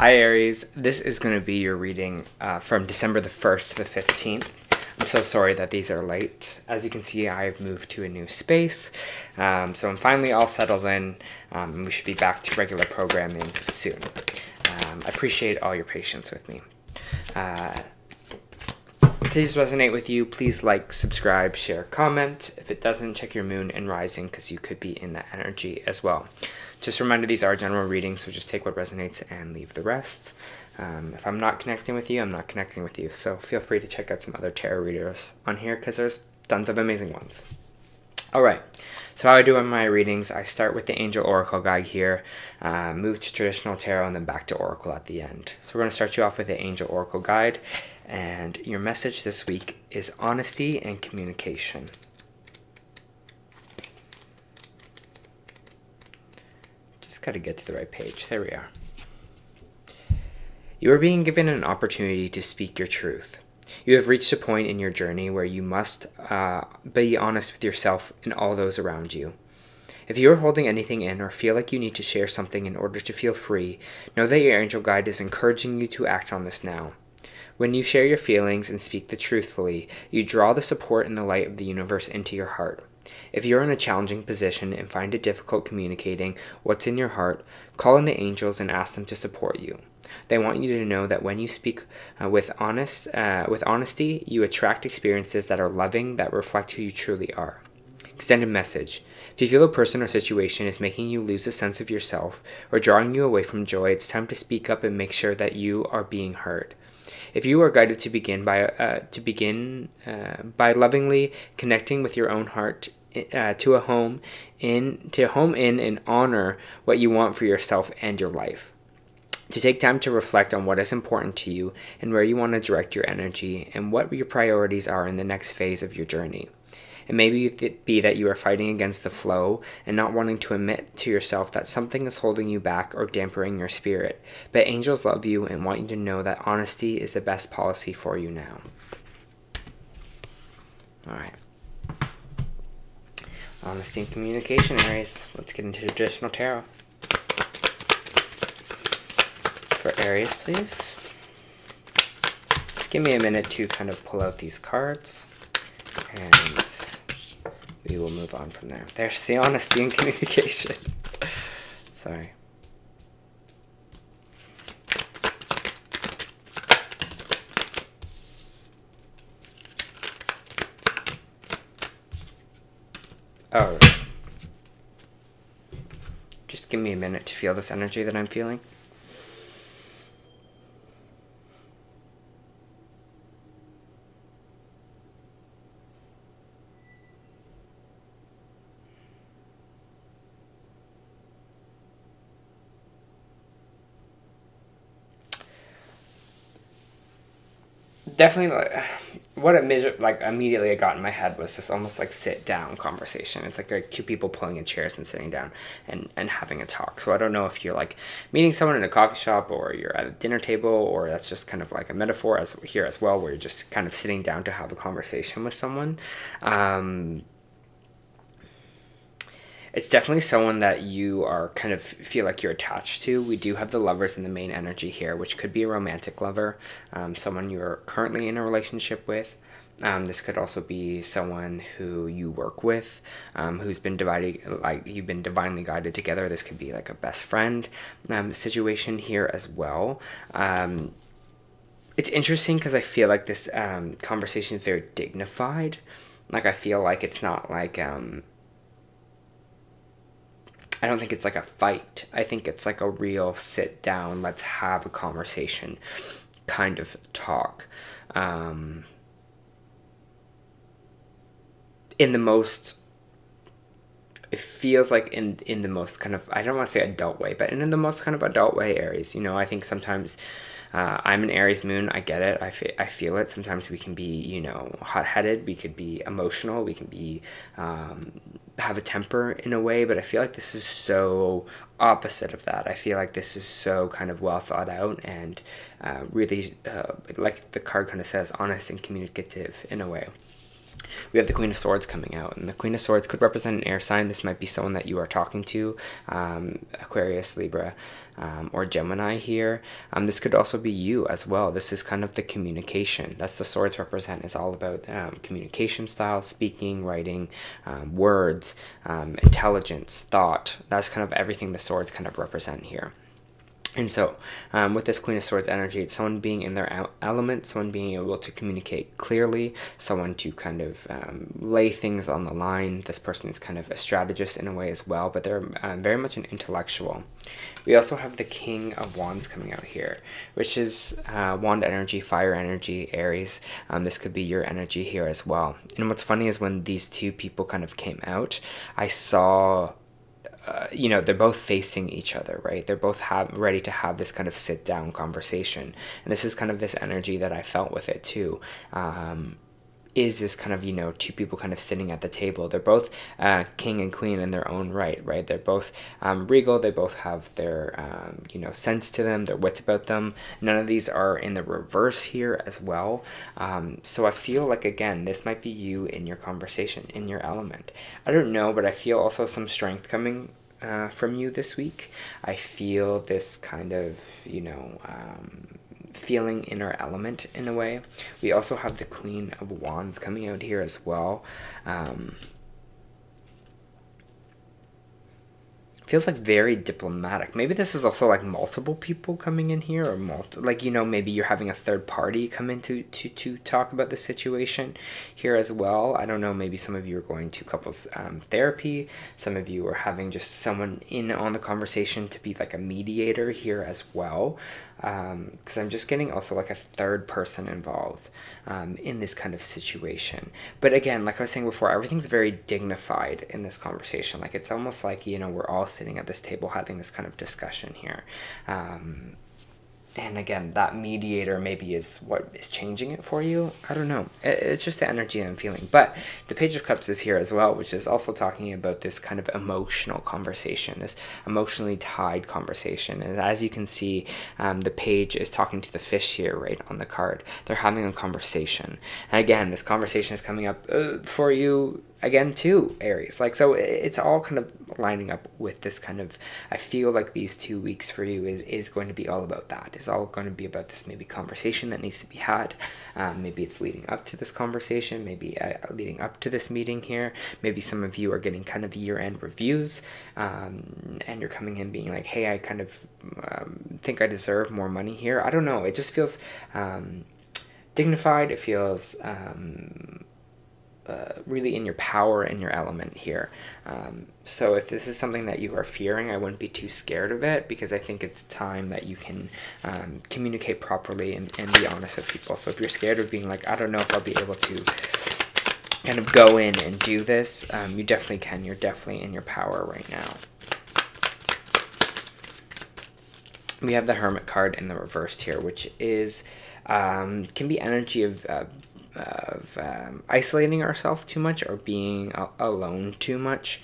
Hi Aries, this is going to be your reading from December the 1st to the 15th. I'm so sorry that these are late. As you can see, I've moved to a new space, so I'm finally all settled in, and we should be back to regular programming soon. I appreciate all your patience with me. If these resonate with you, please like, subscribe, share, comment. If it doesn't, check your moon and rising because you could be in that energy as well. Just a reminder, these are general readings, so just take what resonates and leave the rest. If I'm not connecting with you, I'm not connecting with you. So feel free to check out some other tarot readers on here because there's tons of amazing ones. All right, so how I do on my readings, I start with the Angel Oracle guide here, move to traditional tarot, and then back to Oracle at the end. So we're going to start you off with the Angel Oracle guide, and your message this week is honesty and communication. Just got to get to the right page. There we are. You are being given an opportunity to speak your truth. You have reached a point in your journey where you must be honest with yourself and all those around you. If you are holding anything in or feel like you need to share something in order to feel free, know that your angel guide is encouraging you to act on this now. When you share your feelings and speak the truthfully, you draw the support and the light of the universe into your heart. If you're in a challenging position and find it difficult communicating what's in your heart, call in the angels and ask them to support you. They want you to know that when you speak with honesty, you attract experiences that are loving, that reflect who you truly are. Extended message. If you feel a person or situation is making you lose a sense of yourself or drawing you away from joy, it's time to speak up and make sure that you are being heard. If you are guided to begin by lovingly connecting with your own heart to home in and honor what you want for yourself and your life. To take time to reflect on what is important to you and where you want to direct your energy and what your priorities are in the next phase of your journey. It may be that you are fighting against the flow and not wanting to admit to yourself that something is holding you back or dampening your spirit. But angels love you and want you to know that honesty is the best policy for you now. Alright. Honesty and communication, Aries. Let's get into traditional tarot. For Aries, please. Just give me a minute to kind of pull out these cards, and we will move on from there. There's the honesty and communication. Sorry. Oh. Just give me a minute to feel this energy that I'm feeling. Definitely, what immediately I got in my head was this almost like sit down conversation. It's like two people pulling in chairs and sitting down and having a talk. So I don't know if you're like meeting someone in a coffee shop or you're at a dinner table, or that's just kind of like a metaphor here as well, where you're just kind of sitting down to have a conversation with someone. It's definitely someone that you are kind of feel like you're attached to. We do have the Lovers in the main energy here, which could be a romantic lover, someone you're currently in a relationship with. This could also be someone who you work with, who's been you've been divinely guided together. This could be like a best friend situation here as well. It's interesting because I feel like this conversation is very dignified. Like I feel like it's not like I don't think it's like a fight. I think it's like a real sit down, let's have a conversation kind of talk. In the most, it feels like in the most kind of, I don't want to say adult way, but in the most kind of adult way, Aries. You know, I think sometimes I'm an Aries moon. I get it. I feel it. Sometimes we can be, you know, hot-headed. We could be emotional. We can be have a temper in a way. But I feel like this is so opposite of that. I feel like this is so kind of well thought out and really, like the card kind of says, honest and communicative in a way. We have the Queen of Swords coming out, and the Queen of Swords could represent an air sign. This might be someone that you are talking to, Aquarius, Libra, or Gemini here. This could also be you as well. This is kind of the communication. That's the swords represent. It's all about communication style, speaking, writing, words, intelligence, thought. That's kind of everything the swords kind of represent here. And so, with this Queen of Swords energy, it's someone being in their element, someone being able to communicate clearly, someone to kind of lay things on the line. This person is kind of a strategist in a way as well, but they're very much an intellectual. We also have the King of Wands coming out here, which is wand energy, fire energy, Aries. This could be your energy here as well. And what's funny is when these two people kind of came out, I saw... you know, they're both facing each other, right? They're both ready to have this kind of sit-down conversation. And this is kind of this energy that I felt with it too. Is this kind of, you know, two people kind of sitting at the table. They're both king and queen in their own right, right? They're both regal. They both have their, you know, sense to them, their wits about them. None of these are in the reverse here as well. So I feel like, again, this might be you in your conversation, in your element. I don't know, but I feel also some strength coming from you this week. I feel this kind of, you know, feeling in our element in a way. We also have the Queen of Wands coming out here as well. Feels like very diplomatic. Maybe this is also like multiple people coming in here, or like, you know, maybe you're having a third party come in to talk about the situation here as well. I don't know, maybe some of you are going to couples therapy. Some of you are having just someone in on the conversation to be like a mediator here as well. Because I'm just getting also like a third person involved in this kind of situation. But again, like I was saying before, everything's very dignified in this conversation. Like it's almost like, you know, we're all sitting at this table having this kind of discussion here. And again, that mediator maybe is what is changing it for you. I don't know. It's just the energy I'm feeling. But the Page of Cups is here as well, which is also talking about this kind of emotional conversation, this emotionally tied conversation. And as you can see, the page is talking to the fish here, right, on the card. They're having a conversation. And again, this conversation is coming up for you again too, Aries. Like, so it's all kind of lining up with this kind of, I feel like these 2 weeks for you is going to be all about that. It's all going to be about this maybe conversation that needs to be had. Maybe it's leading up to this conversation, maybe leading up to this meeting here. Maybe some of you are getting kind of year-end reviews, and you're coming in being like, hey, I kind of think I deserve more money here. I don't know. It just feels dignified. It feels really in your power, in your element here. So if this is something that you are fearing, I wouldn't be too scared of it, because I think it's time that you can communicate properly and be honest with people. So if you're scared of being like, I don't know if I'll be able to kind of go in and do this, you definitely can. You're definitely in your power right now. We have the Hermit card in the reversed here, which is can be energy of isolating ourselves too much, or being alone too much.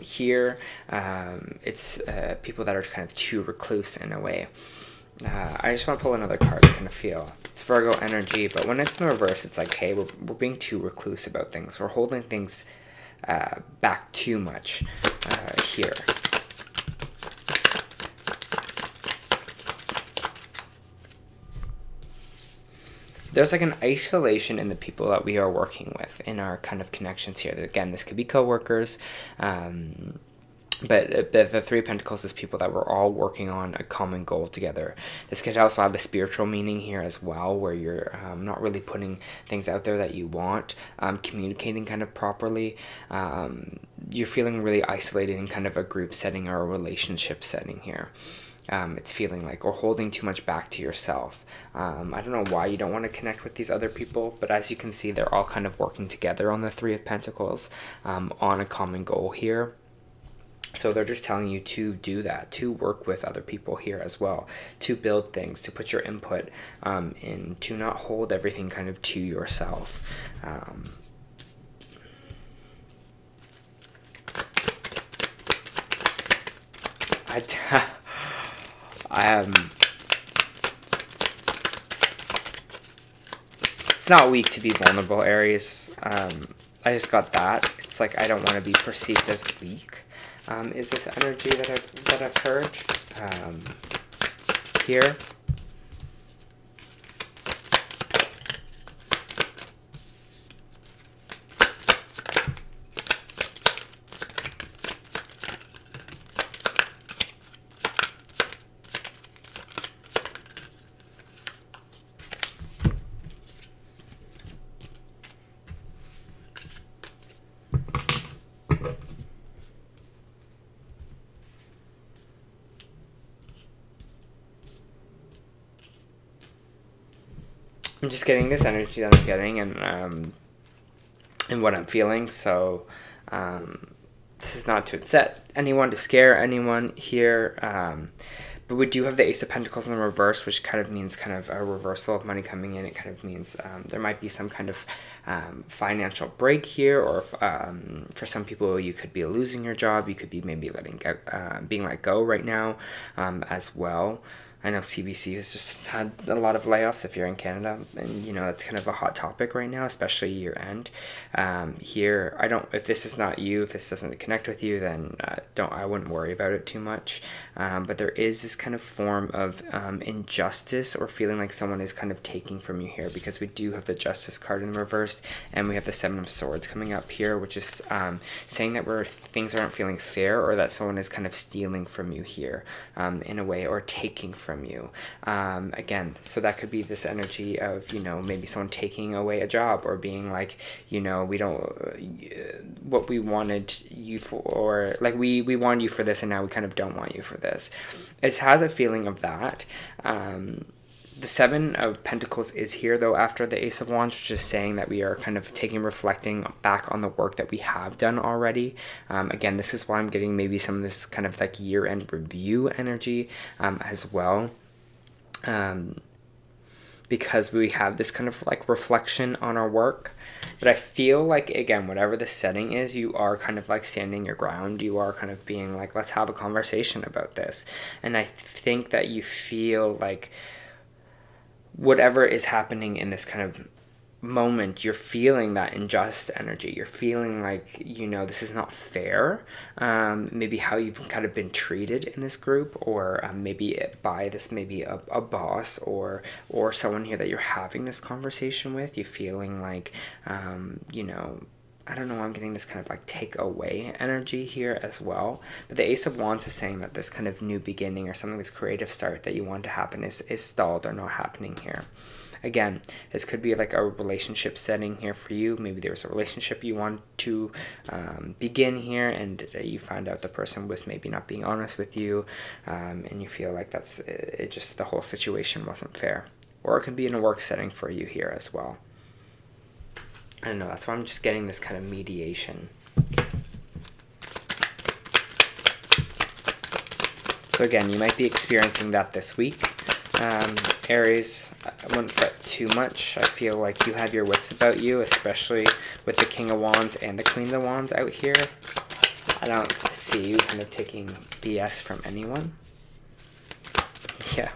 Here, it's people that are kind of too recluse in a way. I just want to pull another card to kind of feel. It's Virgo energy, but when it's in the reverse, it's like, hey, we're being too recluse about things. We're holding things back too much here. There's like an isolation in the people that we are working with in our kind of connections here. Again, this could be coworkers, but the Three of Pentacles is people that we're all working on a common goal together. This could also have a spiritual meaning here as well, where you're not really putting things out there that you want, communicating kind of properly. You're feeling really isolated in kind of a group setting or a relationship setting here. It's feeling like, or holding too much back to yourself. I don't know why you don't want to connect with these other people, but as you can see, they're all kind of working together on the Three of Pentacles on a common goal here. So they're just telling you to do that, to work with other people here as well, to build things, to put your input in, to not hold everything kind of to yourself. It's not weak to be vulnerable, Aries. I just got that. It's like I don't want to be perceived as weak. Is this energy that I've heard here? I'm just getting this energy that I'm getting, and what I'm feeling. So this is not to upset anyone, to scare anyone here. But we do have the Ace of Pentacles in the reverse, which kind of means kind of a reversal of money coming in. It kind of means there might be some kind of financial break here, or for some people you could be losing your job. You could be maybe being let go right now as well. I know CBC has just had a lot of layoffs if you're in Canada, and you know that's kind of a hot topic right now, especially year end. Here, if this is not you, if this doesn't connect with you, then I wouldn't worry about it too much. But there is this kind of form of injustice, or feeling like someone is kind of taking from you here, because we do have the Justice card in the reverse, and we have the Seven of Swords coming up here, which is saying that things aren't feeling fair, or that someone is kind of stealing from you here in a way, or taking from you. Again, so that could be this energy of, you know, maybe someone taking away a job, or being like, you know, we don't, what we wanted you for, or like we wanted you for this, and now we kind of don't want you for this. It has a feeling of that. The Seven of Pentacles is here, though, after the Ace of Wands, which is saying that we are kind of reflecting back on the work that we have done already. Again, this is why I'm getting maybe some of this kind of like year-end review energy as well. Because we have this kind of like reflection on our work. But I feel like, again, whatever the setting is, you are kind of like standing your ground. You are kind of being like, let's have a conversation about this. And I think that you feel like whatever is happening in this kind of moment, you're feeling that unjust energy. You're feeling like, you know, this is not fair. Maybe how you've kind of been treated in this group, or maybe by this, maybe a boss or someone here that you're having this conversation with. You're feeling like, you know, I don't know, I'm getting this kind of like take away energy here as well. But the Ace of Wands is saying that this kind of new beginning, or something, this creative start that you want to happen is stalled, or not happening here. Again, this could be like a relationship setting here for you. Maybe there was a relationship you want to begin here, and you found out the person was maybe not being honest with you, and you feel like it just the whole situation wasn't fair. Or it could be in a work setting for you here as well. I don't know, that's why I'm just getting this kind of mediation. So again, you might be experiencing that this week. Aries, I wouldn't fret too much. I feel like you have your wits about you, especially with the King of Wands and the Queen of Wands out here. I don't see you kind of taking BS from anyone. Yeah.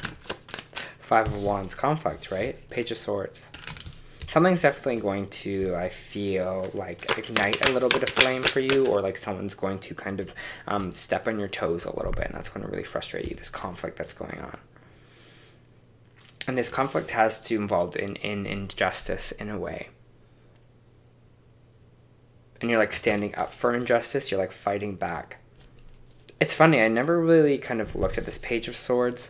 Five of Wands, conflict, right? Page of Swords. Something's definitely going to, I feel like, ignite a little bit of flame for you, or like someone's going to kind of step on your toes a little bit, and that's going to really frustrate you, this conflict that's going on. And this conflict has to involve in injustice in a way. And you're like standing up for injustice, you're like fighting back. It's funny, I never really kind of looked at this Page of Swords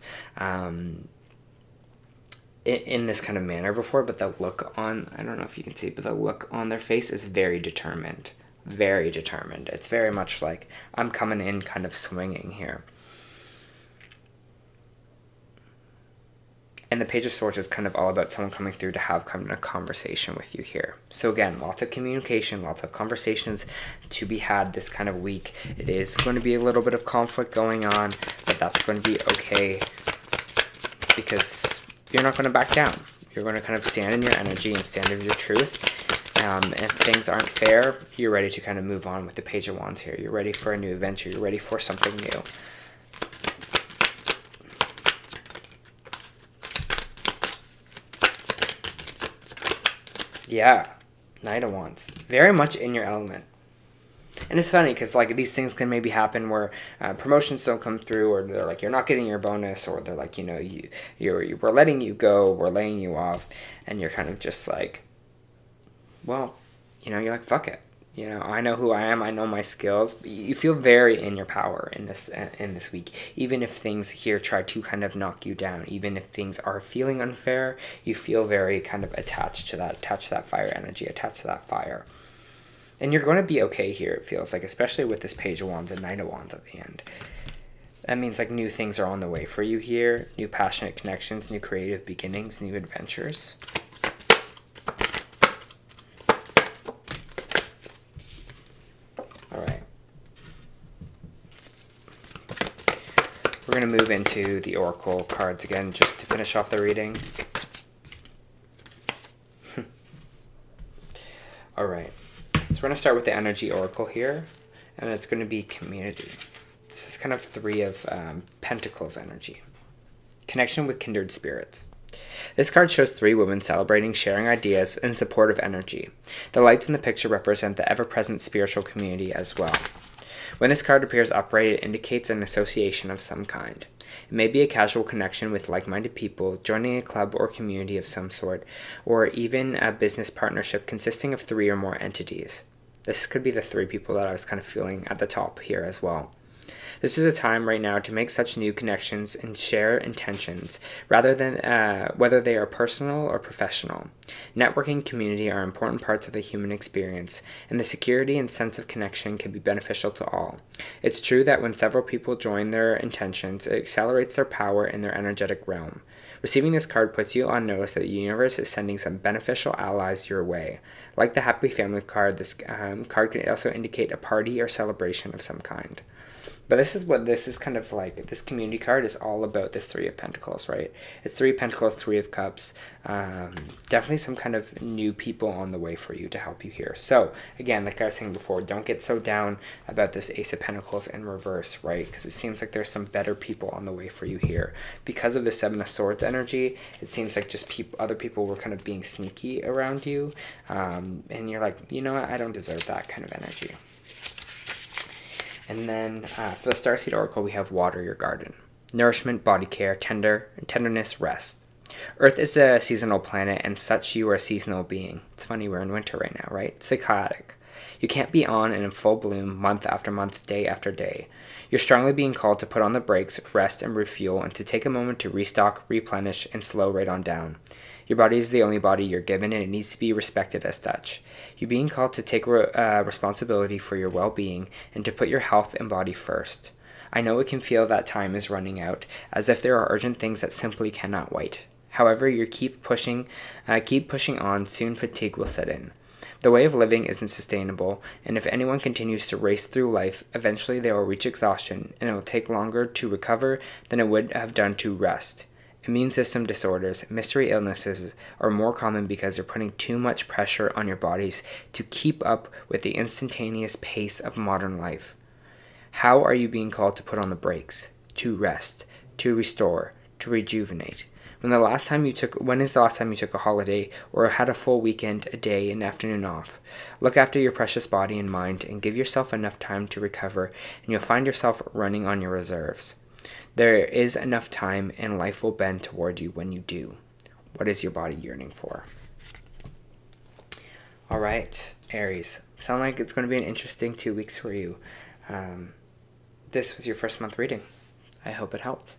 in this kind of manner before, but the look on, I don't know if you can see, but the look on their face is very determined. Very determined. It's very much like, I'm coming in kind of swinging here. And the Page of Swords is kind of all about someone coming through to have come in a conversation with you here. So again, lots of communication, lots of conversations to be had this kind of week. It is going to be a little bit of conflict going on, but that's going to be okay, because you're not going to back down. You're going to kind of stand in your energy and stand in your truth. If things aren't fair, you're ready to kind of move on with the Page of Wands here. You're ready for a new adventure. You're ready for something new. Yeah, Knight of Wands. Very much in your element. And it's funny because like these things can maybe happen where promotions don't come through, or they're like you're not getting your bonus, or they're like we're letting you go, we're laying you off, and you're kind of just like, well, you're like fuck it. I know who I am. I know my skills. But you feel very in your power in this week. Even if things here try to kind of knock you down, even if things are feeling unfair, you feel very kind of attached to that fire energy, attached to that fire. And you're going to be okay here, it feels like, especially with this Page of Wands and Knight of Wands at the end. That means like new things are on the way for you here, new passionate connections, new creative beginnings, new adventures. We're going to move into the Oracle cards again just to finish off the reading. Alright, so we're going to start with the Energy Oracle here, and it's going to be community. This is kind of Three of Pentacles energy. Connection with kindred spirits. This card shows three women celebrating, sharing ideas, and supportive energy. The lights in the picture represent the ever-present spiritual community as well. When this card appears upright, it indicates an association of some kind. It may be a casual connection with like-minded people, joining a club or community of some sort, or even a business partnership consisting of three or more entities. This could be the three people that I was kind of feeling at the top here as well. This is a time right now to make such new connections and share intentions, rather than whether they are personal or professional. Networking and community are important parts of the human experience, and the security and sense of connection can be beneficial to all. It's true that when several people join their intentions, it accelerates their power in their energetic realm. Receiving this card puts you on notice that the universe is sending some beneficial allies your way. Like the Happy Family card, this card can also indicate a party or celebration of some kind. But this is what this is kind of like. This community card is all about this Three of Pentacles, right? It's Three of Pentacles, Three of Cups. Definitely some kind of new people on the way for you to help you here. So, again, like I was saying before, don't get so down about this Ace of Pentacles in reverse, right? Because it seems like there's some better people on the way for you here. Because of the Seven of Swords energy, it seems like just other people were kind of being sneaky around you. And you're like, you know what? I don't deserve that kind of energy. And then for the Starseed Oracle, we have Water Your Garden. Nourishment, body care, tenderness, rest. Earth is a seasonal planet, and such you are a seasonal being. It's funny, we're in winter right now, right? It's chaotic. You can't be on and in full bloom month after month, day after day. You're strongly being called to put on the brakes, rest, and refuel, and to take a moment to restock, replenish, and slow right on down. Your body is the only body you're given, and it needs to be respected as such. You're being called to take responsibility for your well-being and to put your health and body first. I know it can feel that time is running out, as if there are urgent things that simply cannot wait. However, you keep pushing on, soon fatigue will set in. The way of living isn't sustainable, and if anyone continues to race through life, eventually they will reach exhaustion, and it will take longer to recover than it would have done to rest. Immune system disorders, mystery illnesses are more common because they're putting too much pressure on your bodies to keep up with the instantaneous pace of modern life. How are you being called to put on the brakes, to rest, to restore, to rejuvenate? When is the last time you took a holiday or had a full weekend, a day, an afternoon off? Look after your precious body and mind and give yourself enough time to recover, and you'll find yourself running on your reserves. There is enough time, and life will bend toward you when you do. What is your body yearning for? All right, Aries. Sound like it's going to be an interesting 2 weeks for you. This was your first month reading. I hope it helped.